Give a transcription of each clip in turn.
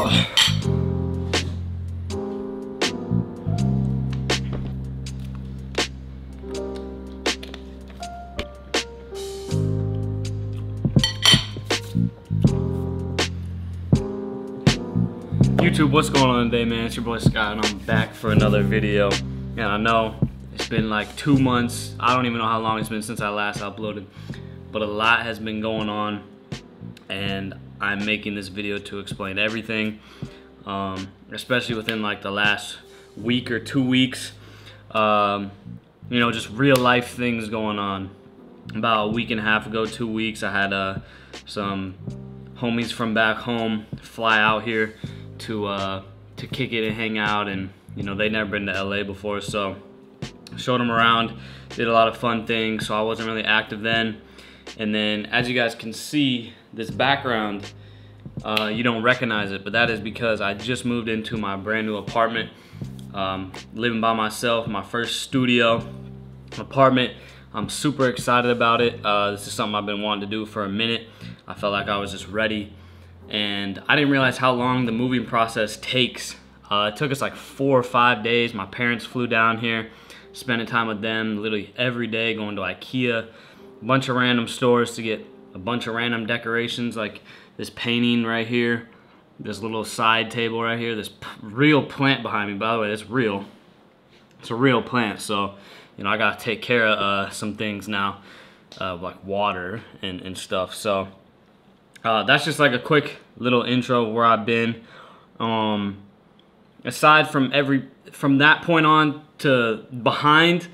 YouTube, what's going on today, man? It's your boy Scott, and I'm back for another video. And I know it's been like 2 months. I don't even know how long it's been since I last uploaded, but a lot has been going on, and I'm making this video to explain everything, especially within like the last week or 2 weeks. You know, just real life things going on. About a week and a half ago, 2 weeks, I had some homies from back home fly out here to kick it and hang out, and you know, they'd never been to LA before, so showed them around, did a lot of fun things. So I wasn't really active then. And then, as you guys can see, this background, you don't recognize it, but that is because I just moved into my brand new apartment, living by myself, my first studio apartment. I'm super excited about it. This is something I've been wanting to do for a minute. I felt like I was just ready, and I didn't realize how long the moving process takes. It took us like 4 or 5 days. My parents flew down here, spending time with them literally every day, going to IKEA, a bunch of random stores to get a bunch of random decorations, like this painting right here, this little side table right here, this real plant behind me. By the way, it's real. It's a real plant, so you know, I gotta take care of some things now, like water and stuff. So that's just like a quick little intro of where I've been. Aside from that point on to behind,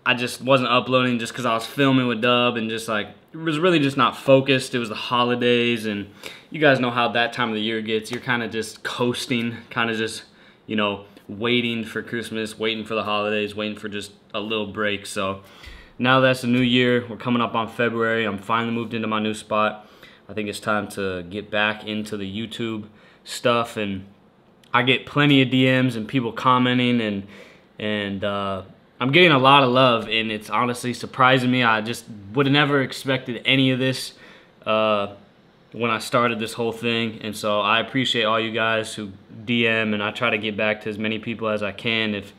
I just wasn't uploading just because I was filming with Dub, and just like, it was really just not focused. It was the holidays, and you guys know how that time of the year gets. You're kind of just coasting, kind of just, you know, waiting for Christmas, waiting for the holidays, waiting for just a little break. So now that's the new year, we're coming up on February. I'm finally moved into my new spot. I think it's time to get back into the YouTube stuff, and I get plenty of DMs and people commenting, and I'm getting a lot of love, and it's honestly surprising me. I just would have never expected any of this when I started this whole thing, and so I appreciate all you guys who DM, and I try to get back to as many people as I can if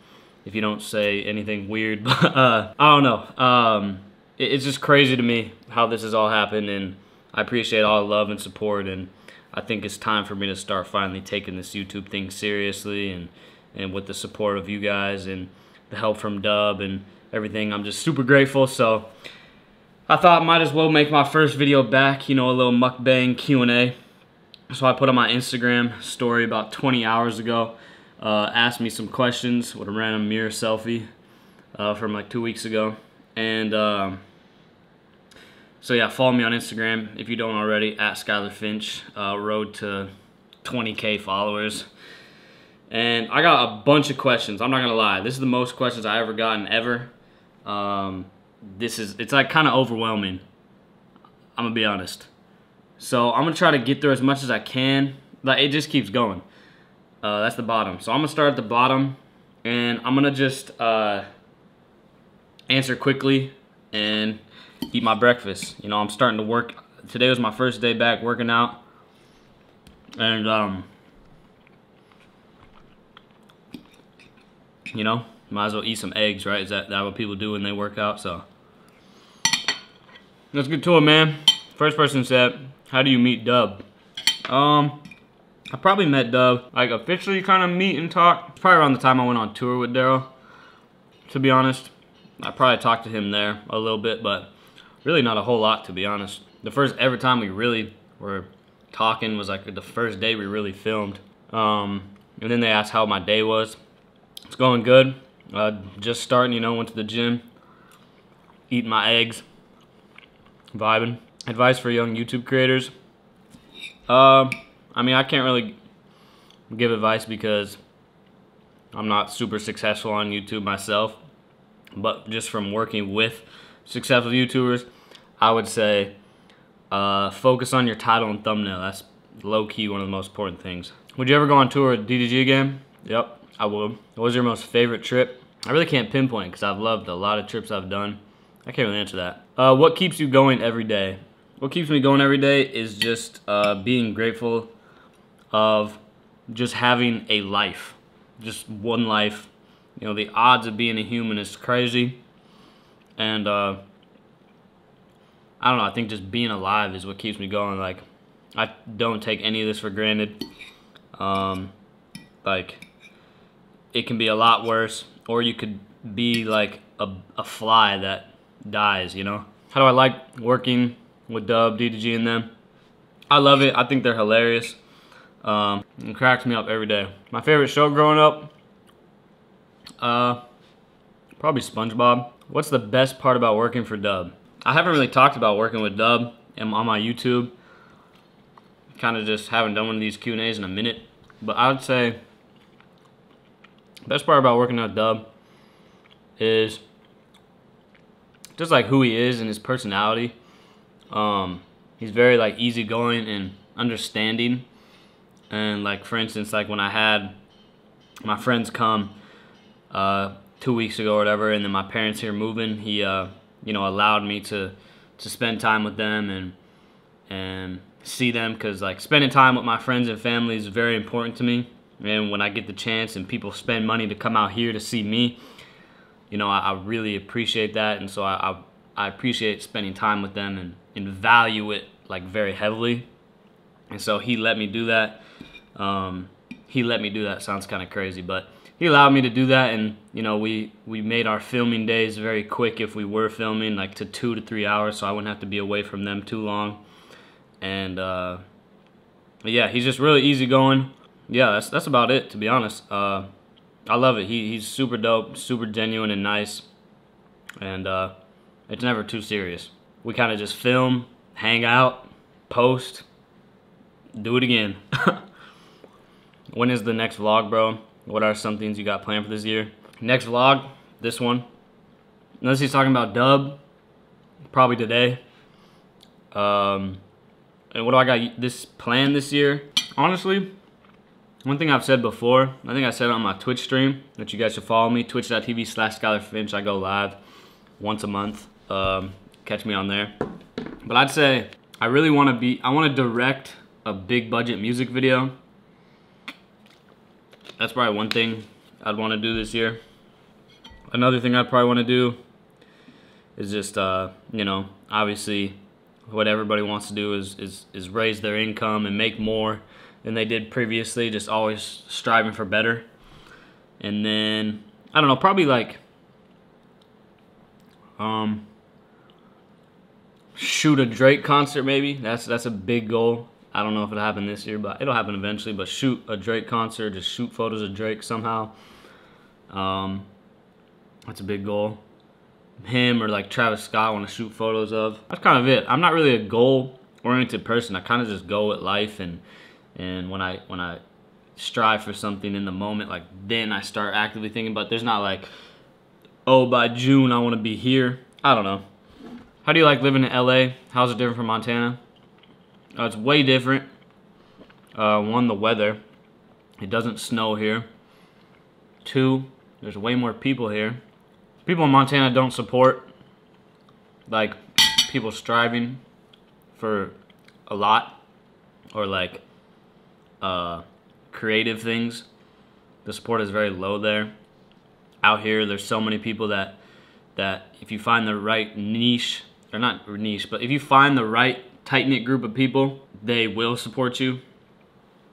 you don't say anything weird. But I don't know. It's just crazy to me how this has all happened, and I appreciate all the love and support, and I think it's time for me to start finally taking this YouTube thing seriously, and with the support of you guys and the help from Dub and everything, I'm just super grateful. So I thought I might as well make my first video back, you know, a little mukbang Q&A. So I put on my Instagram story about 20 hours ago, asked me some questions with a random mirror selfie from like 2 weeks ago. And so yeah, follow me on Instagram if you don't already, at Skylar Finch, road to 20K followers. And I got a bunch of questions. I'm not gonna lie, this is the most questions I ever gotten ever. It's like kind of overwhelming, I'm gonna be honest. So I'm gonna try to get through as much as I can. Like, it just keeps going. That's the bottom. So I'm gonna start at the bottom, and I'm gonna just answer quickly and eat my breakfast. You know, I'm starting to work. Today was my first day back working out, and you know, might as well eat some eggs, right? Is that what people do when they work out? So let's get to it, man. First person said, how do you meet Dub? I probably met Dub, like officially kind of meet and talk, it's probably around the time I went on tour with Daryl, to be honest. I probably talked to him there a little bit, but really not a whole lot, to be honest. The first ever time we really were talking was like the first day we really filmed. And then they asked how my day was. It's going good. Just starting, you know, went to the gym, eating my eggs, vibing. Advice for young YouTube creators. I mean, I can't really give advice because I'm not super successful on YouTube myself, but just from working with successful YouTubers, I would say focus on your title and thumbnail. That's low-key one of the most important things. Would you ever go on tour with DDG again? Yep, I would. What was your most favorite trip? I really can't pinpoint because I've loved a lot of trips I've done. I can't really answer that. What keeps you going every day? What keeps me going every day is just being grateful of just having a life, just one life. You know, the odds of being a human is crazy, and I don't know. I think just being alive is what keeps me going. Like, I don't take any of this for granted. Like, it can be a lot worse, or you could be like a fly that dies, you know? How do I like working with Dub, D2G, and them? I love it. I think they're hilarious. It cracks me up every day. My favorite show growing up? Probably SpongeBob. What's the best part about working for Dub? I haven't really talked about working with Dub on my YouTube. Kind of just haven't done one of these Q&As in a minute. But I would say the best part about working with Dub is just like who he is and his personality. He's very like easygoing and understanding. And like, for instance, like when I had my friends come 2 weeks ago or whatever, and then my parents here moving, he you know, allowed me to spend time with them and see them, because like spending time with my friends and family is very important to me. And when I get the chance and people spend money to come out here to see me, you know, I really appreciate that. And so I appreciate spending time with them and value it like very heavily. And so he let me do that. He let me do that. Sounds kind of crazy, but he allowed me to do that. And you know, we made our filming days very quick if we were filming, like to 2 to 3 hours, so I wouldn't have to be away from them too long. And yeah, he's just really easygoing. Yeah, that's about it, to be honest. I love it. He's super dope, super genuine and nice, and it's never too serious. We kind of just film, hang out, post, do it again. When is the next vlog, bro? What are some things you got planned for this year? Next vlog, this one. Unless he's talking about Dub, probably today. And what do I got this planned this year? Honestly, one thing I've said before, I think I said it on my Twitch stream, that you guys should follow me, twitch.tv/SkylarFinch. I go live once a month. Catch me on there. But I'd say I really want to direct a big budget music video. That's probably one thing I'd want to do this year. Another thing I'd probably want to do is just, you know, obviously what everybody wants to do is raise their income and make more than they did previously, just always striving for better. And then, I don't know, probably like, shoot a Drake concert maybe. That's a big goal. I don't know if it'll happen this year, but it'll happen eventually. But shoot a Drake concert, just shoot photos of Drake somehow. That's a big goal. Him or like Travis Scott, I want to shoot photos of. That's kind of it. I'm not really a goal-oriented person. I kind of just go with life, and when I strive for something in the moment, like then I start actively thinking. But there's not like, oh, by June I want to be here. I don't know. How do you like living in LA? How's it different from Montana? It's way different. One, the weather. It doesn't snow here. Two, there's way more people here. People in Montana don't support like people striving for a lot, or like creative things. The support is very low there. Out here, there's so many people that if you find the right niche, or not niche, but if you find the right tight-knit group of people, they will support you.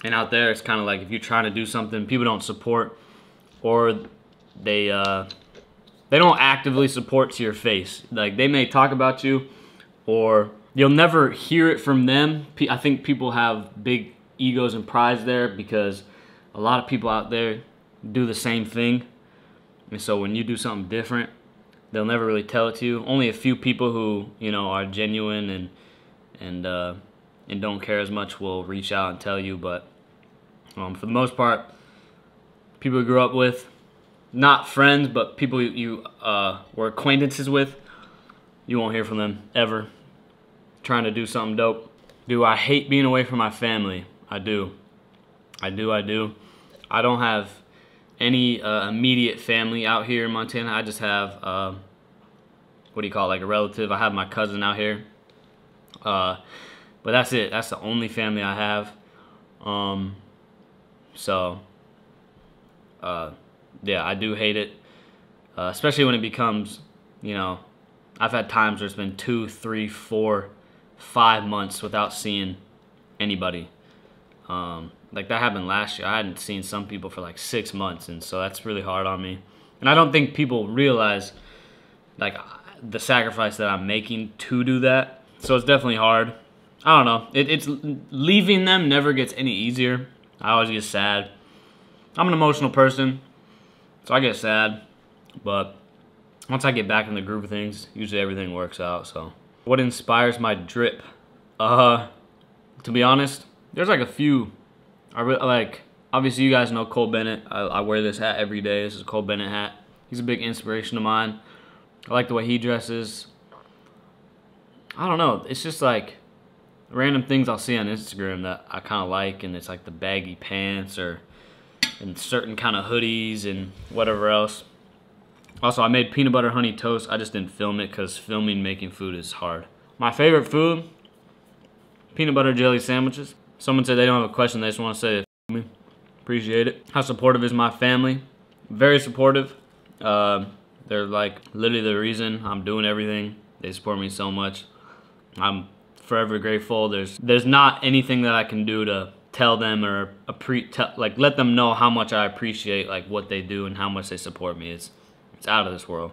And out there, it's kind of like if you're trying to do something, people don't support, or they don't actively support to your face. Like, they may talk about you, or you'll never hear it from them. I think people have big egos and prides there, because a lot of people out there do the same thing. And so when you do something different, they'll never really tell it to you. Only a few people who, you know, are genuine and don't care as much will reach out and tell you. But for the most part, people you grew up with, not friends, but people you were acquaintances with, you won't hear from them ever trying to do something dope. Do I hate being away from my family? I do. I don't have any immediate family out here in Montana. I just have, what do you call it, like a relative. I have my cousin out here. But that's it. That's the only family I have. So, yeah, I do hate it, especially when it becomes, you know, I've had times where it's been 2, 3, 4, 5 months without seeing anybody. Like that happened last year. I hadn't seen some people for like 6 months, and so that's really hard on me. And I don't think people realize like the sacrifice that I'm making to do that. So it's definitely hard. I don't know. It's leaving them never gets any easier. I always get sad. I'm an emotional person, so I get sad. But once I get back in the groove of things, usually everything works out. So, what inspires my drip? To be honest, there's like a few. Like, obviously you guys know Cole Bennett. I wear this hat every day. This is a Cole Bennett hat. He's a big inspiration of mine. I like the way he dresses. I don't know. It's just like random things I'll see on Instagram that I kind of like, and it's like the baggy pants and certain kind of hoodies and whatever else. Also, I made peanut butter honey toast. I just didn't film it because filming making food is hard. My favorite food, peanut butter jelly sandwiches. Someone said they don't have a question. They just want to say it. Me. Appreciate it. How supportive is my family? Very supportive. They're like literally the reason I'm doing everything. They support me so much. I'm forever grateful. There's not anything that I can do to tell them or like let them know how much I appreciate like what they do and how much they support me. It's out of this world.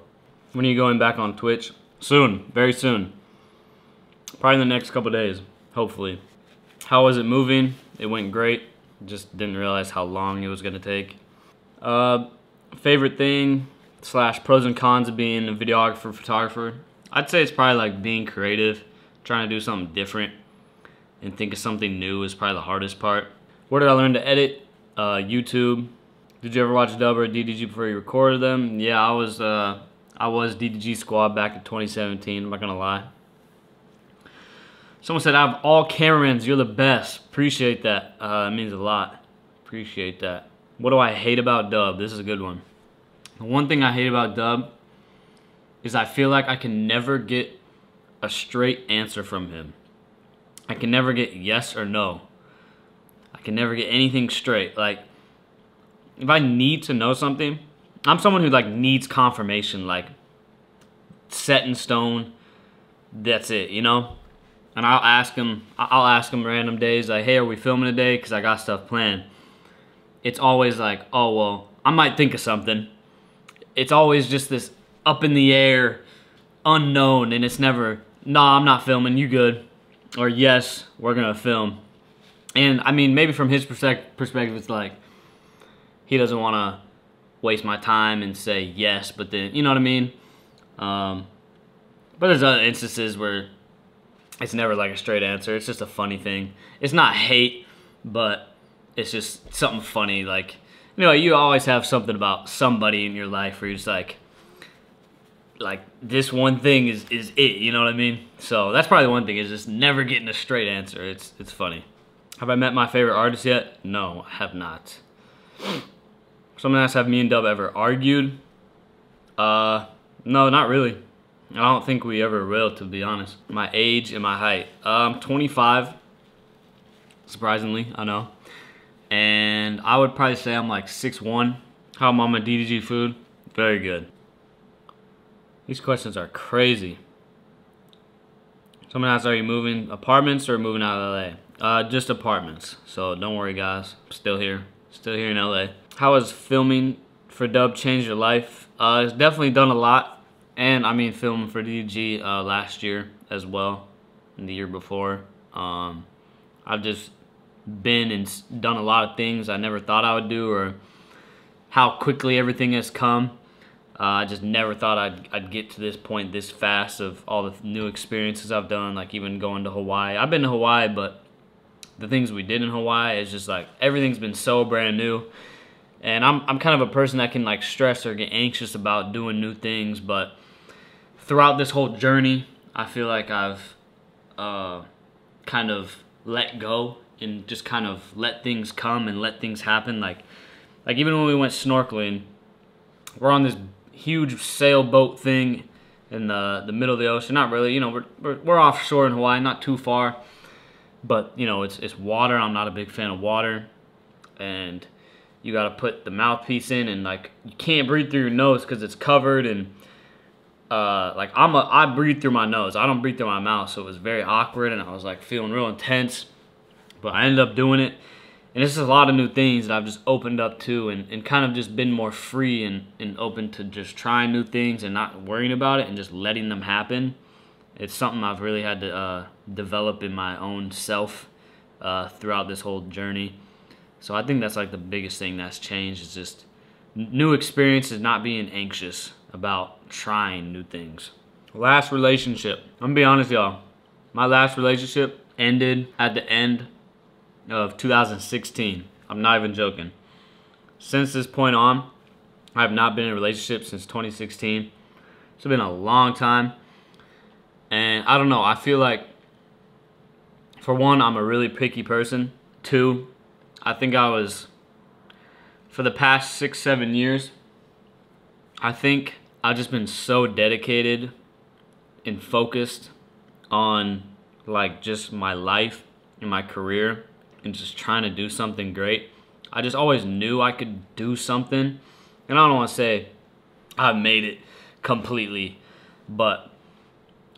When are you going back on Twitch? Soon, very soon. Probably in the next couple days, hopefully. How was it moving? It went great. Just didn't realize how long it was gonna take. Favorite thing / pros and cons of being a videographer, photographer. I'd say it's probably like being creative, trying to do something different and think of something new is probably the hardest part. Where did I learn to edit? YouTube. Did you ever watch Dub or DDG before you recorded them? Yeah, I was DDG Squad back in 2017, I'm not gonna lie. Someone said, out of all cameramans, you're the best. Appreciate that. It means a lot. Appreciate that. What do I hate about Dub? This is a good one. The one thing I hate about Dub is I feel like I can never get a straight answer from him. I can never get yes or no. I can never get anything straight. Like, if I need to know something, I'm someone who like needs confirmation, like set in stone. That's it, you know. And I'll ask him random days like, hey, are we filming today? Because I got stuff planned. It's always like, oh well, I might think of something. It's always just this up in the air, unknown, and it's never, nah, I'm not filming. You good? Or yes, we're gonna film. And I mean, maybe from his perspective, it's like he doesn't want to waste my time and say yes, but then, you know what I mean? But there's other instances where it's never like a straight answer. It's just a funny thing. It's not hate, but it's just something funny. Like, you know, you always have something about somebody in your life where you're just like this one thing is it, you know what I mean? So that's probably the one thing, is just never getting a straight answer. It's funny. Have I met my favorite artist yet? No, I have not. Someone asked, have me and Dub ever argued? No, not really. I don't think we ever will, to be honest. My age and my height. I'm 25. Surprisingly, I know. And I would probably say I'm like 6'1". How am I on my DDG food? Very good. These questions are crazy. Someone asked, are you moving apartments or moving out of LA? Just apartments. So don't worry, guys. I'm still here. Still here in LA. How has filming for Dub changed your life? It's definitely done a lot. And I mean, filming for DDG last year as well, and the year before. I've just been and done a lot of things I never thought I would do, or how quickly everything has come. I just never thought I'd get to this point this fast of all the new experiences I've done, like even going to Hawaii. I've been to Hawaii, but the things we did in Hawaii is just like everything's been so brand new. And I'm kind of a person that can like stress or get anxious about doing new things, but throughout this whole journey, I feel like I've kind of let go and just kind of let things come and let things happen. Like even when we went snorkeling, we're on this huge sailboat thing in the middle of the ocean. Not really, you know, we're offshore in Hawaii, not too far, but you know, it's water. I'm not a big fan of water, and you gotta put the mouthpiece in, and like you can't breathe through your nose because it's covered, and like I breathe through my nose. I don't breathe through my mouth, so it was very awkward, and I was like feeling real intense. But I ended up doing it, and it's just a lot of new things that I've just opened up to, and kind of just been more free and open to just trying new things and not worrying about it and just letting them happen. It's something I've really had to develop in my own self throughout this whole journey. So I think that's like the biggest thing that's changed, is just new experiences, not being anxious about trying new things. Last relationship. I'm gonna be honest, y'all. My last relationship ended at the end of 2016. I'm not even joking. Since this point on, I have not been in a relationship since 2016. It's been a long time. And I don't know, I feel like, for one, I'm a really picky person. Two, I think I was, for the past 6-7 years, I think I've just been so dedicated and focused on like just my life and my career and just trying to do something great. I just always knew I could do something. And I don't want to say I've made it completely, but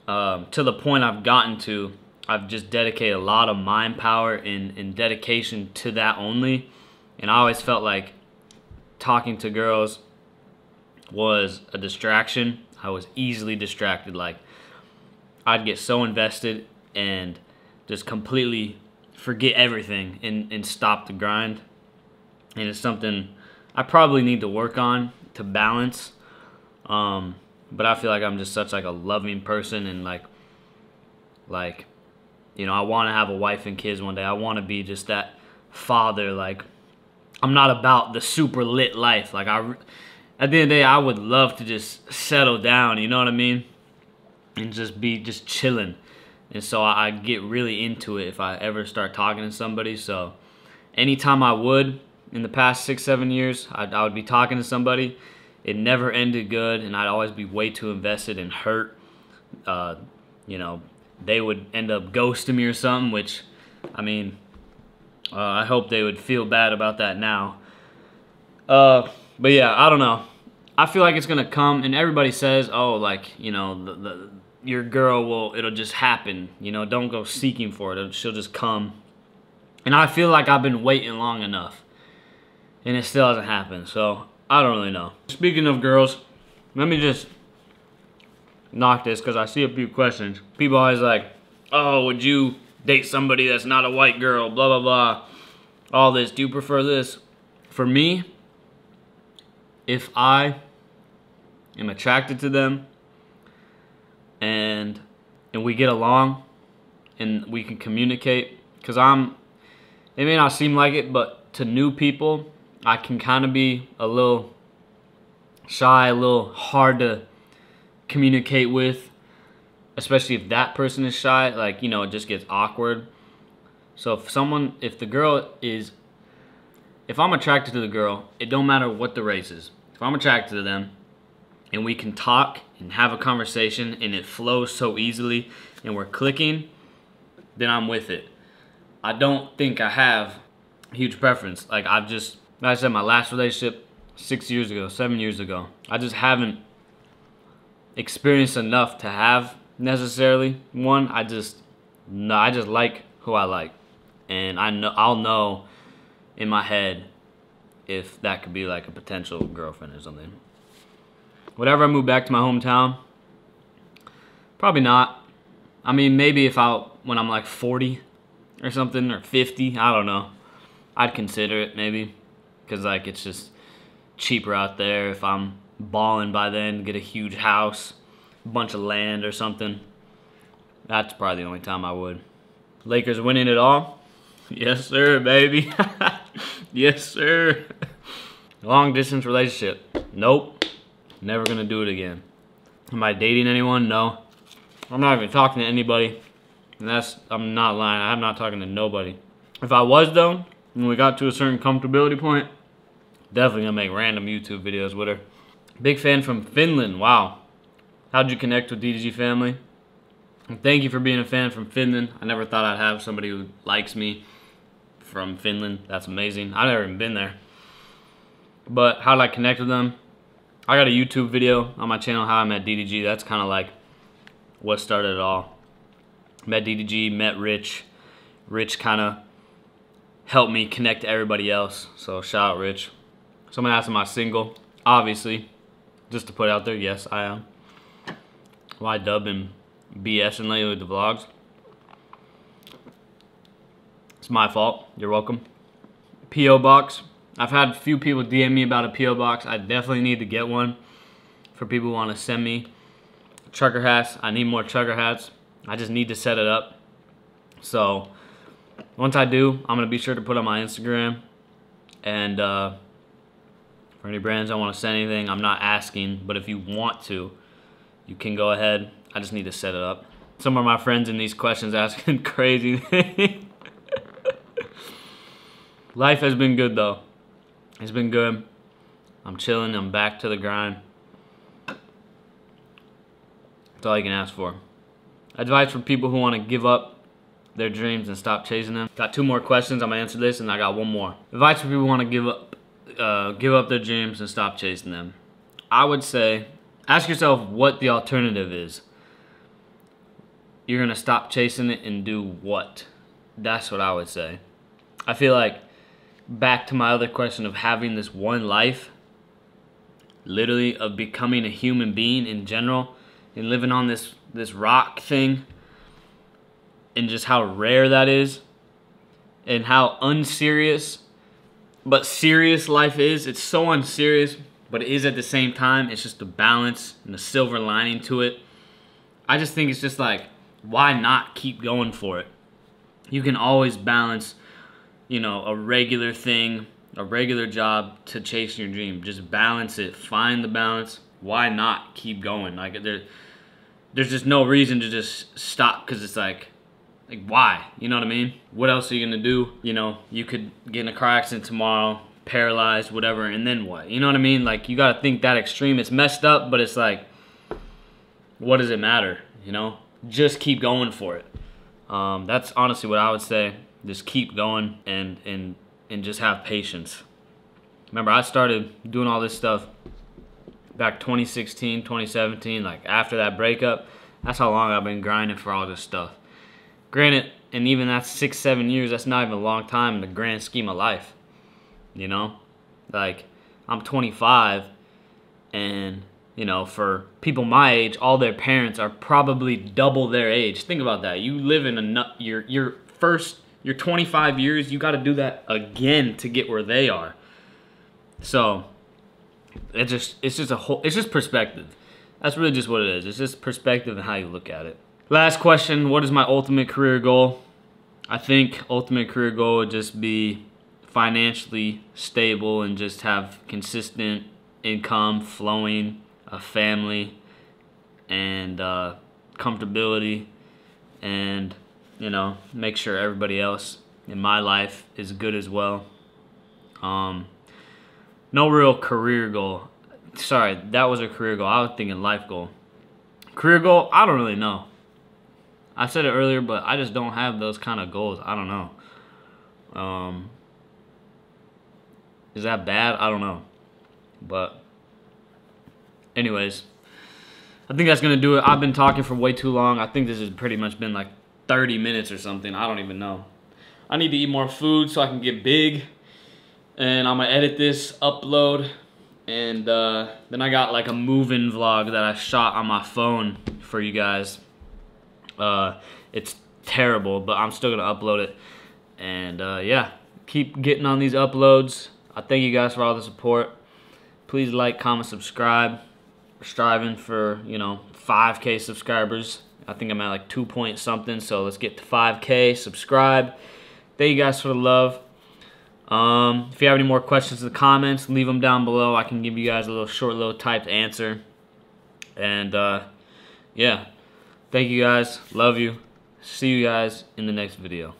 to the point I've gotten to, I've just dedicated a lot of mind power and dedication to that only. And I always felt like talking to girls was a distraction. I was easily distracted. Like, I'd get so invested and just completely forget everything and stop the grind. And it's something I probably need to work on to balance. But I feel like I'm just such like a loving person, and like you know, I want to have a wife and kids one day. I want to be just that father. Like, I'm not about the super lit life. Like, at the end of the day, I would love to just settle down, you know what I mean? And just be just chilling. And so I get really into it if I ever start talking to somebody. So anytime I would, in the past 6-7 years, I would be talking to somebody. It never ended good, and I'd always be way too invested and hurt. You know, they would end up ghosting me or something, which, I mean, I hope they would feel bad about that now. But yeah, I don't know. I feel like it's gonna come, and everybody says, oh, like, you know, your girl it'll just happen. You know, don't go seeking for it. She'll just come. And I feel like I've been waiting long enough, and it still hasn't happened. So I don't really know. Speaking of girls, let me just knock this because I see a few questions. People always like, oh, would you date somebody that's not a white girl? Blah, blah, blah. All this. Do you prefer this? For me, if I am attracted to them and we get along and we can communicate, because it may not seem like it, but to new people, I can kind of be a little shy, a little hard to communicate with, especially if that person is shy. Like, you know, it just gets awkward. So if I'm attracted to the girl, it don't matter what the race is. If I'm attracted to them and we can talk and have a conversation and it flows so easily and we're clicking, then I'm with it. I don't think I have a huge preference. Like, like I said, my last relationship 7 years ago, I just haven't experienced enough to have necessarily one. I just like who I like, and I'll know in my head if that could be like a potential girlfriend or something. Whenever I move back to my hometown, probably not. I mean, maybe when I'm like 40 or something, or 50, I don't know. I'd consider it maybe, because like it's just cheaper out there. If I'm balling by then, get a huge house, a bunch of land or something. That's probably the only time I would. Lakers winning it all? Yes, sir, baby. Yes, sir. Long distance relationship? Nope. Never gonna do it again. Am I dating anyone? No. I'm not even talking to anybody. And I'm not lying. I'm not talking to nobody. If I was though, when we got to a certain comfortability point, definitely gonna make random YouTube videos with her. Big fan from Finland. Wow. How'd you connect with DDG family? And thank you for being a fan from Finland. I never thought I'd have somebody who likes me from Finland. That's amazing. I've never even been there. But how did I connect with them? I got a YouTube video on my channel, How I Met DDG. That's kind of like what started it all. Met DDG, met Rich. Rich kind of helped me connect to everybody else. So shout out Rich. Someone asked, am I single? Obviously. Just to put it out there, yes, I am. Why Dub and BSing lately with the vlogs? It's my fault. You're welcome. P.O. Box. I've had a few people DM me about a P.O. Box. I definitely need to get one for people who want to send me trucker hats. I need more trucker hats. I just need to set it up. So once I do, I'm going to be sure to put on my Instagram. And for any brands that want to send anything, I'm not asking. But if you want to, you can go ahead. I just need to set it up. Some of my friends in these questions asking crazy things. Life has been good though. It's been good. I'm chilling. I'm back to the grind. That's all you can ask for. Advice for people who want to give up their dreams and stop chasing them. Got 2 more questions. I'm gonna answer this, and I got 1 more. Advice for people who want to give up their dreams and stop chasing them. I would say, ask yourself what the alternative is. You're gonna stop chasing it and do what? That's what I would say. I feel like, back to my other question of having this one life, literally of becoming a human being in general, and living on this rock thing, and just how rare that is, and how unserious but serious life is. It's so unserious, but it is at the same time. It's just the balance and the silver lining to it. I just think it's just like, why not keep going for it? You can always balance, you know, a regular thing, a regular job to chase your dream. Just balance it. Find the balance. Why not keep going? Like there's just no reason to just stop, because it's like why? You know what I mean? What else are you gonna do? You know, you could get in a car accident tomorrow, paralyzed, whatever, and then what? You know what I mean? Like, you gotta think that extreme. It's messed up, but it's like, what does it matter? You know? Just keep going for it. That's honestly what I would say. Just keep going and just have patience. Remember, I started doing all this stuff back 2016, 2017, like after that breakup. That's how long I've been grinding for all this stuff. Granted, and even that's 6-7 years, that's not even a long time in the grand scheme of life. You know? Like, I'm 25, and, you know, for people my age, all their parents are probably double their age. Think about that. You live in your 25 years, you got to do that again to get where they are. So it's just perspective. That's really just what it is. It's just perspective and how you look at it. Last question, what is my ultimate career goal? I think ultimate career goal would just be financially stable and just have consistent income flowing, a family, and comfortability, and, you know, make sure everybody else in my life is good as well. No real career goal. Sorry, that was a career goal. I was thinking life goal. Career goal, I don't really know. I said it earlier, but I just don't have those kind of goals. I don't know. Is that bad? I don't know. But anyways, I think that's going to do it. I've been talking for way too long. I think this has pretty much been like 30 minutes or something. I don't even know. I need to eat more food so I can get big. And I'm going to edit this, upload. And then I got like a move-in vlog that I shot on my phone for you guys. It's terrible, but I'm still going to upload it. And yeah, keep getting on these uploads. I thank you guys for all the support. Please like, comment, subscribe. We're striving for, you know, 5K subscribers. I think I'm at like 2 point something, so let's get to 5K. Subscribe. Thank you guys for the love. If you have any more questions in the comments, leave them down below. I can give you guys a little short, little typed answer. And yeah, thank you guys. Love you. See you guys in the next video.